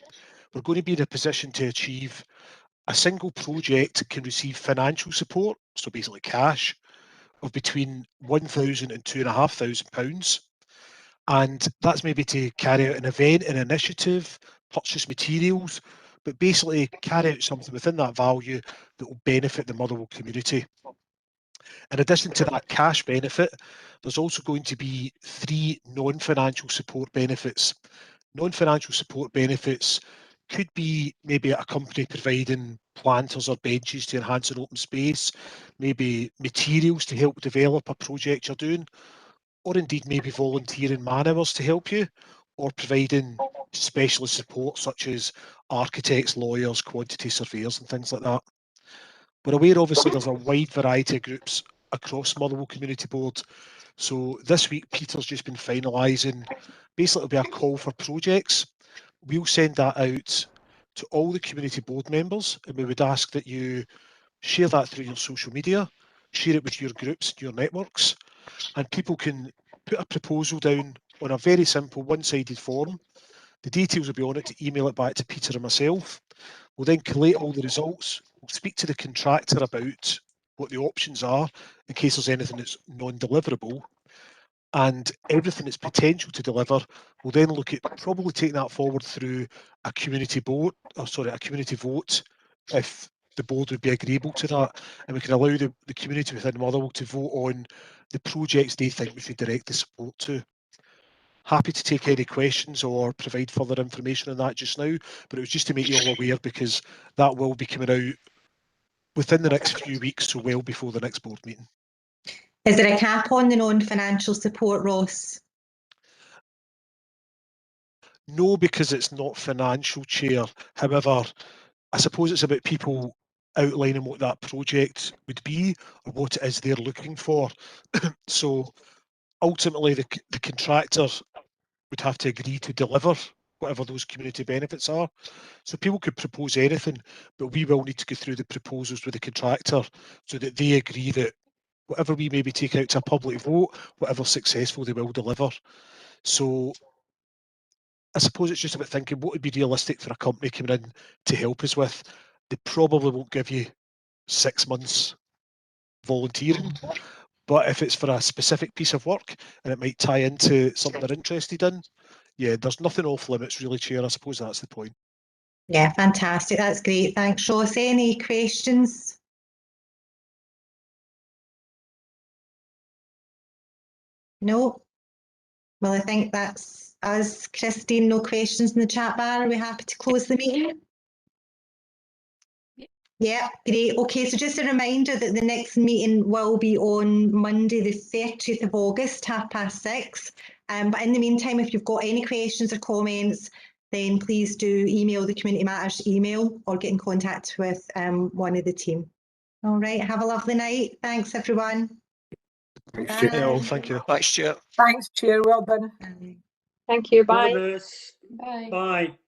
we're going to be in a position to achieve a single project can receive financial support, so basically cash, of between £1,000 and £2,500. And that's maybe to carry out an event, an initiative, purchase materials, but basically carry out something within that value that will benefit the Motherwell community. In addition to that cash benefit, there's also going to be 3 non-financial support benefits. Non-financial support benefits could be maybe a company providing planters or benches to enhance an open space, maybe materials to help develop a project you're doing, or indeed maybe volunteering man hours to help you, or providing specialist support such as architects, lawyers, quantity surveyors and things like that. We're aware obviously there's a wide variety of groups across Motherwell Community Board. So this week Peter's just been finalising, basically it'll be a call for projects. We'll send that out to all the community board members and we would ask that you share that through your social media, share it with your groups, your networks, and people can put a proposal down on a very simple one-sided form. The details will be on it to email it back to Peter and myself. We'll then collate all the results. We'll speak to the contractor about what the options are in case there's anything that's non-deliverable. And everything that's potential to deliver, we'll then look at probably taking that forward through a community vote, if the board would be agreeable to that, and we can allow the community within Motherwell to vote on the projects they think we should direct the support to. Happy to take any questions or provide further information on that just now, but it was just to make you all aware because that will be coming out within the next few weeks, so well before the next board meeting. Is there a cap on the non-financial support, Ross? No, because it's not financial, Chair. However, I suppose it's about people outlining what that project would be or what it is they're looking for. So ultimately the contractor would have to agree to deliver whatever those community benefits are. So people could propose anything, but we will need to go through the proposals with the contractor so that they agree that whatever we maybe take out to a public vote, whatever's successful, they will deliver. So I suppose it's just about thinking what would be realistic for a company coming in to help us with. They probably won't give you 6 months volunteering, but if it's for a specific piece of work and it might tie into something they're interested in, yeah, there's nothing off limits really, Chair. I suppose that's the point. Yeah, fantastic. That's great. Thanks, Ross. Any questions? No? Well, I think that's us. Christine, no questions in the chat bar. Are we happy to close the meeting? Yeah, great. Okay, so just a reminder that the next meeting will be on Monday, the 30th of August, 6:30. But in the meantime, if you've got any questions or comments, then please do email the Community Matters email or get in contact with one of the team. All right, have a lovely night. Thanks, everyone. Thanks, Bye. Chair. Thank you. Thanks, Chair. Thanks, Chair. Well done. Thank you. All Bye. the best. Bye. Bye.